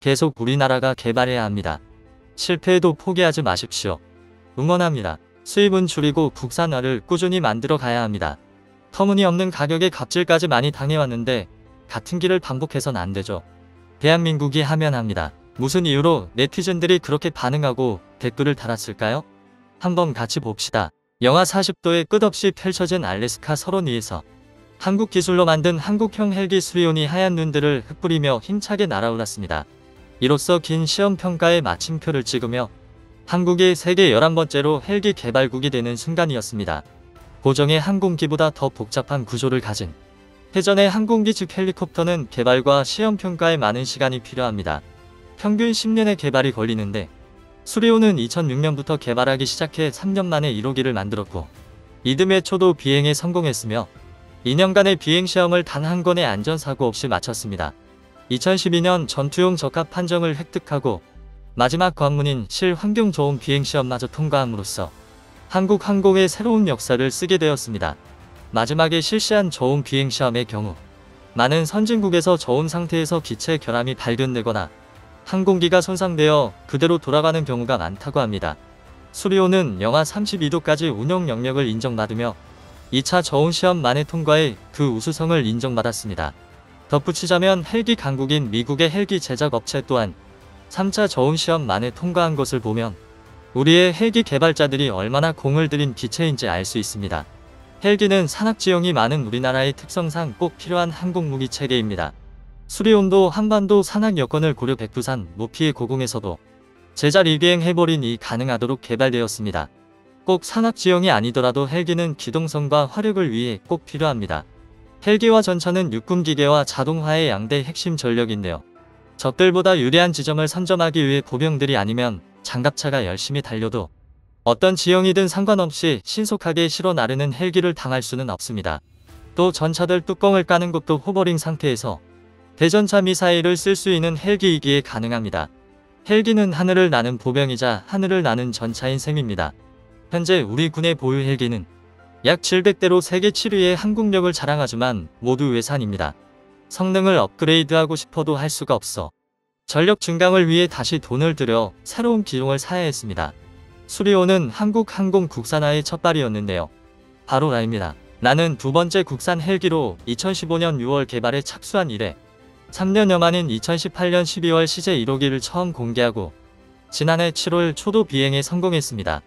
계속 우리나라가 개발해야 합니다. 실패해도 포기하지 마십시오. 응원합니다. 수입은 줄이고 국산화를 꾸준히 만들어 가야 합니다. 터무니없는 가격에 갑질까지 많이 당해왔는데 같은 길을 반복해선 안 되죠. 대한민국이 하면 합니다. 무슨 이유로 네티즌들이 그렇게 반응하고 댓글을 달았을까요? 한번 같이 봅시다. 영하 40도에 끝없이 펼쳐진 알래스카 설원 위에서 한국 기술로 만든 한국형 헬기 수리온이 하얀 눈들을 흩뿌리며 힘차게 날아올랐습니다. 이로써 긴 시험평가에 마침표를 찍으며 한국이 세계 11번째로 헬기 개발국이 되는 순간이었습니다. 고정의 항공기보다 더 복잡한 구조를 가진 해전의 항공기 즉 헬리콥터는 개발과 시험평가에 많은 시간이 필요합니다. 평균 10년의 개발이 걸리는데 수리온은 2006년부터 개발하기 시작해 3년 만에 1호기를 만들었고 이듬해 초도 비행에 성공했으며 2년간의 비행시험을 단 한 건의 안전사고 없이 마쳤습니다. 2012년 전투용 적합 판정을 획득하고 마지막 관문인 실환경 좋은 비행시험마저 통과함으로써 한국 항공의 새로운 역사를 쓰게 되었습니다. 마지막에 실시한 저온 비행시험의 경우 많은 선진국에서 저온 상태에서 기체 결함이 발견되거나 항공기가 손상되어 그대로 돌아가는 경우가 많다고 합니다. 수리온은 영하 32도까지 운용 영역을 인정받으며 2차 저온 시험 만에 통과해 그 우수성을 인정받았습니다. 덧붙이자면 헬기 강국인 미국의 헬기 제작 업체 또한 3차 저온 시험 만에 통과한 것을 보면 우리의 헬기 개발자들이 얼마나 공을 들인 기체인지 알 수 있습니다. 헬기는 산악지형이 많은 우리나라의 특성상 꼭 필요한 항공무기 체계입니다. 수리온도 한반도 산악 여건을 고려 백두산 높이의 고공에서도 제자리 비행해버리니 가능하도록 개발되었습니다. 꼭 산악지형이 아니더라도 헬기는 기동성과 화력을 위해 꼭 필요합니다. 헬기와 전차는 육군기계와 자동화의 양대 핵심 전력인데요. 적들보다 유리한 지점을 선점하기 위해 보병들이 아니면 장갑차가 열심히 달려도 어떤 지형이든 상관없이 신속하게 실어 나르는 헬기를 당할 수는 없습니다. 또 전차들 뚜껑을 까는 것도 호버링 상태에서 대전차 미사일을 쓸 수 있는 헬기이기에 가능합니다. 헬기는 하늘을 나는 보병이자 하늘을 나는 전차인 셈입니다. 현재 우리 군의 보유 헬기는 약 700대로 세계 7위의 항공력을 자랑하지만 모두 외산입니다. 성능을 업그레이드하고 싶어도 할 수가 없어 전력 증강을 위해 다시 돈을 들여 새로운 기종을 사야 했습니다. 수리온은 한국 항공 국산화의 첫발이었는데요. 바로 나입니다. 나는 두 번째 국산 헬기로 2015년 6월 개발에 착수한 이래 3년여 만인 2018년 12월 시제 1호기를 처음 공개하고 지난해 7월 초도 비행에 성공했습니다.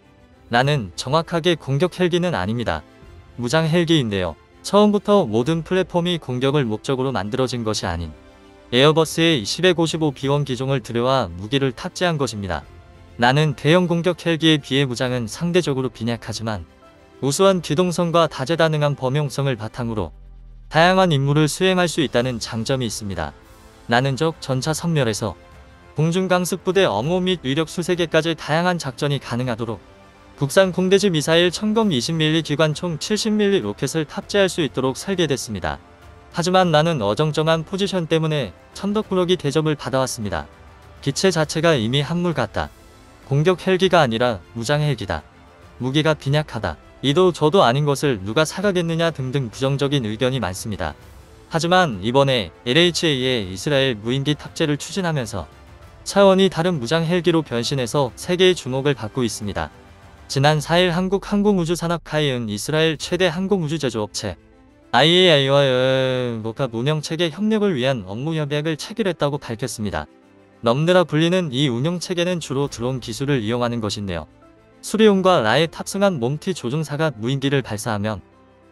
나는 정확하게 공격 헬기는 아닙니다. 무장 헬기인데요. 처음부터 모든 플랫폼이 공격을 목적으로 만들어진 것이 아닌 에어버스의 255 B1 기종을 들여와 무기를 탑재한 것입니다. 나는 대형 공격 헬기에 비해 무장은 상대적으로 빈약하지만 우수한 기동성과 다재다능한 범용성을 바탕으로 다양한 임무를 수행할 수 있다는 장점이 있습니다. 나는 적 전차 섬멸에서 공중강습부대 업무 및 위력 수색에까지 다양한 작전이 가능하도록 국산 공대지 미사일 천검 20mm 기관총 70mm 로켓을 탑재할 수 있도록 설계됐습니다. 하지만 나는 어정쩡한 포지션 때문에 천덕꾸러기 대접을 받아왔습니다. 기체 자체가 이미 한물 같다. 공격 헬기가 아니라 무장 헬기다. 무기가 빈약하다. 이도 저도 아닌 것을 누가 사가겠느냐 등등 부정적인 의견이 많습니다. 하지만 이번에 LHA의 이스라엘 무인기 탑재를 추진하면서 차원이 다른 무장 헬기로 변신해서 세계의 주목을 받고 있습니다. 지난 4일 한국 항공우주산업카이은 이스라엘 최대 항공우주 제조업체 IAI와 복합 운영체계 협력을 위한 업무협약을 체결했다고 밝혔습니다. 넘느라 불리는 이 운영체계는 주로 드론 기술을 이용하는 것인데요. 수리온과 라에 탑승한 몸티 조종사가 무인기를 발사하면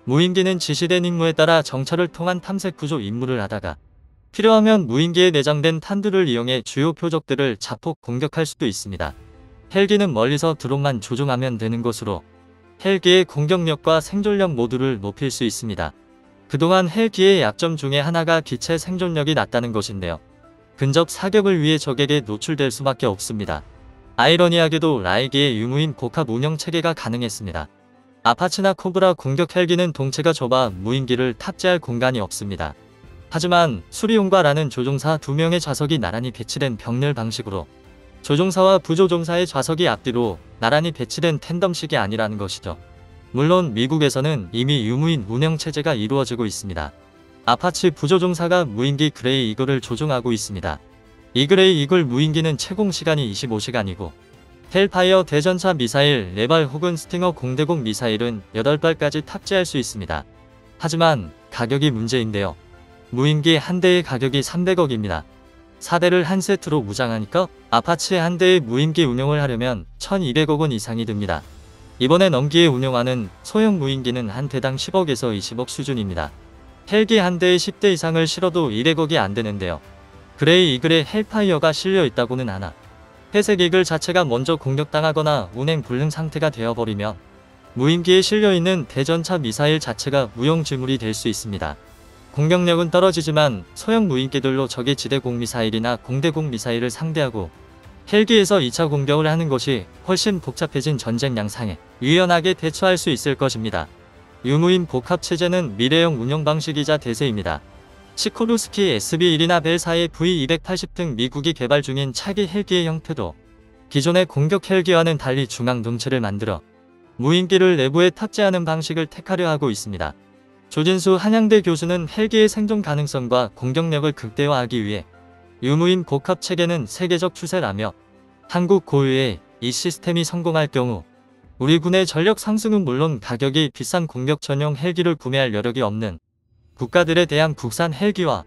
무인기는 지시된 임무에 따라 정찰을 통한 탐색 구조 임무를 하다가 필요하면 무인기에 내장된 탄두를 이용해 주요 표적들을 자폭 공격할 수도 있습니다. 헬기는 멀리서 드론만 조종하면 되는 것으로 헬기의 공격력과 생존력 모두를 높일 수 있습니다. 그동안 헬기의 약점 중에 하나가 기체 생존력이 낮다는 것인데요. 근접 사격을 위해 적에게 노출될 수밖에 없습니다. 아이러니하게도 라이기의 유무인 복합 운영 체계가 가능했습니다. 아파치나 코브라 공격 헬기는 동체가 좁아 무인기를 탑재할 공간이 없습니다. 하지만 수리온과 라는 조종사 2명의 좌석이 나란히 배치된 병렬 방식으로 조종사와 부조종사의 좌석이 앞뒤로 나란히 배치된 텐덤식이 아니라는 것이죠. 물론 미국에서는 이미 유무인 운영체제가 이루어지고 있습니다. 아파치 부조종사가 무인기 그레이 이글을 조종하고 있습니다. 이글의 이글 무인기는 채공 시간이 25시간이고 헬파이어 대전차 미사일 4발 혹은 스팅어 공대공 미사일은 8발까지 탑재할 수 있습니다. 하지만 가격이 문제인데요. 무인기 한 대의 가격이 300억입니다. 4대를 한 세트로 무장하니까 아파치 한 대의 무인기 운용을 하려면 1200억 원 이상이 듭니다. 이번에 넘기에 운용하는 소형 무인기는 한 대당 10억에서 20억 수준입니다. 헬기 한 대에 10대 이상을 실어도 200억이 안 되는데요. 그레이 이글에 헬파이어가 실려 있다고는 하나 회색 이글 자체가 먼저 공격당하거나 운행 불능 상태가 되어버리면 무인기에 실려있는 대전차 미사일 자체가 무용지물이 될 수 있습니다. 공격력은 떨어지지만 소형 무인기들로 적의 지대공 미사일이나 공대공 미사일을 상대하고 헬기에서 2차 공격을 하는 것이 훨씬 복잡해진 전쟁 양상에 유연하게 대처할 수 있을 것입니다. 유무인 복합체제는 미래형 운영 방식이자 대세입니다. 시코르스키 SB-1이나 벨사의 V-280 등 미국이 개발 중인 차기 헬기의 형태도 기존의 공격 헬기와는 달리 중앙 동체를 만들어 무인기를 내부에 탑재하는 방식을 택하려 하고 있습니다. 조진수 한양대 교수는 헬기의 생존 가능성과 공격력을 극대화하기 위해 유무인 복합체계는 세계적 추세라며 한국 고유의 이 시스템이 성공할 경우 우리 군의 전력 상승은 물론 가격이 비싼 공격 전용 헬기를 구매할 여력이 없는 국가들에 대한 국산 헬기와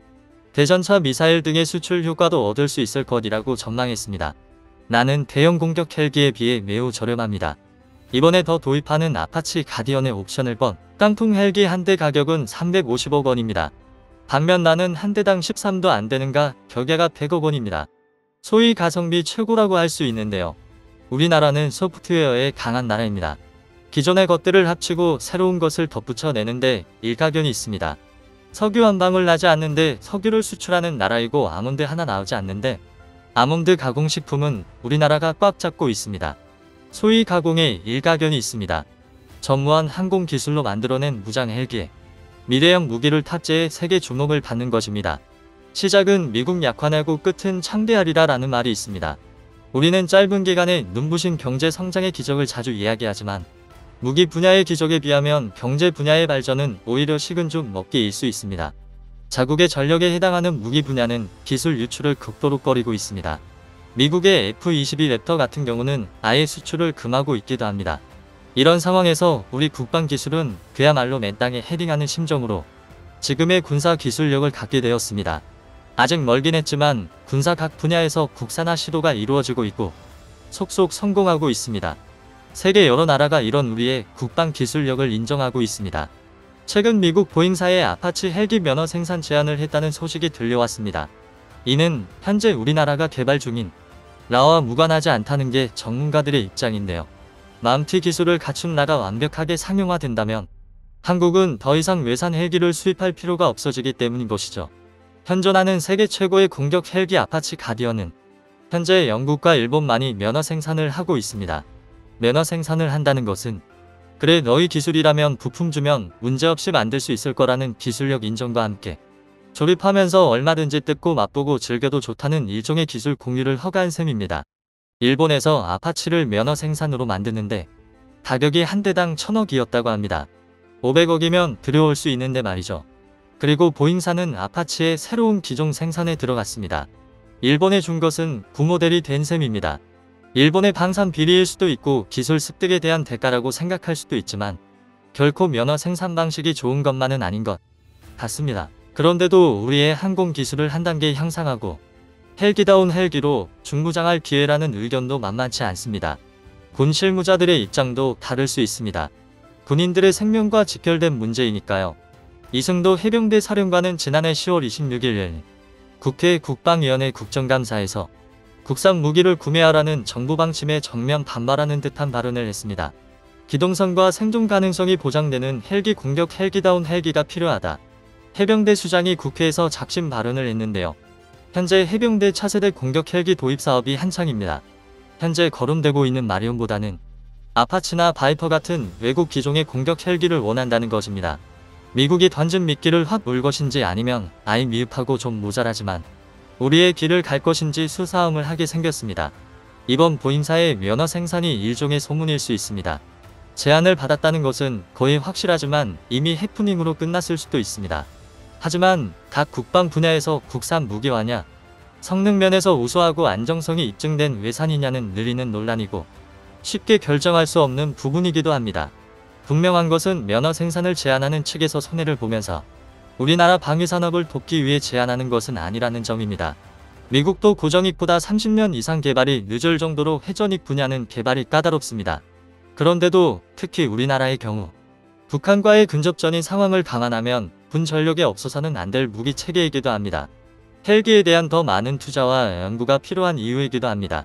대전차 미사일 등의 수출 효과도 얻을 수 있을 것이라고 전망했습니다. 나는 대형 공격 헬기에 비해 매우 저렴합니다. 이번에 더 도입하는 아파치 가디언의 옵션을 번 깡통 헬기 한 대 가격은 350억 원입니다. 반면 나는 한 대당 13도 안 되는가 격야가 100억 원입니다. 소위 가성비 최고라고 할 수 있는데요. 우리나라는 소프트웨어에 강한 나라입니다. 기존의 것들을 합치고 새로운 것을 덧붙여 내는데 일가견이 있습니다. 석유 한 방울 나지 않는데 석유를 수출하는 나라이고 아몬드 하나 나오지 않는데 아몬드 가공식품은 우리나라가 꽉 잡고 있습니다. 소위 가공에 일가견이 있습니다. 전무한 항공기술로 만들어낸 무장 헬기에 미래형 무기를 탑재해 세계 주목을 받는 것입니다. 시작은 미국 약화내고 끝은 창대하리라 라는 말이 있습니다. 우리는 짧은 기간에 눈부신 경제 성장의 기적을 자주 이야기하지만 무기 분야의 기적에 비하면 경제 분야의 발전은 오히려 식은 죽 먹기일 수 있습니다. 자국의 전력에 해당하는 무기 분야는 기술 유출을 극도로 꺼리고 있습니다. 미국의 F-22 랩터 같은 경우는 아예 수출을 금하고 있기도 합니다. 이런 상황에서 우리 국방기술은 그야말로 맨땅에 헤딩하는 심정으로 지금의 군사 기술력을 갖게 되었습니다. 아직 멀긴 했지만 군사 각 분야에서 국산화 시도가 이루어지고 있고 속속 성공하고 있습니다. 세계 여러 나라가 이런 우리의 국방 기술력을 인정하고 있습니다. 최근 미국 보잉사의 아파치 헬기 면허 생산 제한을 했다는 소식이 들려왔습니다. 이는 현재 우리나라가 개발 중인 라와 무관하지 않다는 게 전문가들의 입장인데요. 맘티 기술을 갖춘 나가 완벽하게 상용화된다면 한국은 더 이상 외산 헬기를 수입할 필요가 없어지기 때문인 것이죠. 현존하는 세계 최고의 공격 헬기 아파치 가디언은 현재 영국과 일본만이 면허 생산을 하고 있습니다. 면허 생산을 한다는 것은 그래 너희 기술이라면 부품 주면 문제없이 만들 수 있을 거라는 기술력 인정과 함께 조립하면서 얼마든지 뜯고 맛보고 즐겨도 좋다는 일종의 기술 공유를 허가한 셈입니다. 일본에서 아파치를 면허 생산으로 만드는데 가격이 한 대당 1000억이었다고 합니다. 500억이면 들여올 수 있는데 말이죠. 그리고 보잉사는 아파치의 새로운 기종 생산에 들어갔습니다. 일본에 준 것은 구모델이 된 셈입니다. 일본의 방산 비리일 수도 있고 기술 습득에 대한 대가라고 생각할 수도 있지만 결코 면허 생산 방식이 좋은 것만은 아닌 것 같습니다. 그런데도 우리의 항공 기술을 한 단계 향상하고 헬기다운 헬기로 중무장할 기회라는 의견도 만만치 않습니다. 군 실무자들의 입장도 다를 수 있습니다. 군인들의 생명과 직결된 문제이니까요. 이승도 해병대 사령관은 지난해 10월 26일 국회 국방위원회 국정감사에서 국산 무기를 구매하라는 정부 방침에 정면 반발하는 듯한 발언을 했습니다. 기동성과 생존 가능성이 보장되는 헬기 공격 헬기다운 헬기가 필요하다. 해병대 수장이 국회에서 작심 발언을 했는데요. 현재 해병대 차세대 공격 헬기 도입 사업이 한창입니다. 현재 거론되고 있는 마리온보다는 아파치나 바이퍼 같은 외국 기종의 공격 헬기를 원한다는 것입니다. 미국이 던진 미끼를 확 물 것인지 아니면 아예 미흡하고 좀 모자라지만 우리의 길을 갈 것인지 수사움을 하게 생겼습니다. 이번 보잉사의 면허 생산이 일종의 소문일 수 있습니다. 제안을 받았다는 것은 거의 확실하지만 이미 해프닝으로 끝났을 수도 있습니다. 하지만 각 국방 분야에서 국산 무기화냐 성능 면에서 우수하고 안정성이 입증된 외산이냐는 늘리는 논란이고 쉽게 결정할 수 없는 부분이기도 합니다. 분명한 것은 면허 생산을 제한하는 측에서 손해를 보면서 우리나라 방위산업을 돕기 위해 제한하는 것은 아니라는 점입니다. 미국도 고정익보다 30년 이상 개발이 늦을 정도로 회전익 분야는 개발이 까다롭습니다. 그런데도 특히 우리나라의 경우 북한과의 근접전인 상황을 감안하면 군전력에 없어서는 안 될 무기 체계이기도 합니다. 헬기에 대한 더 많은 투자와 연구가 필요한 이유이기도 합니다.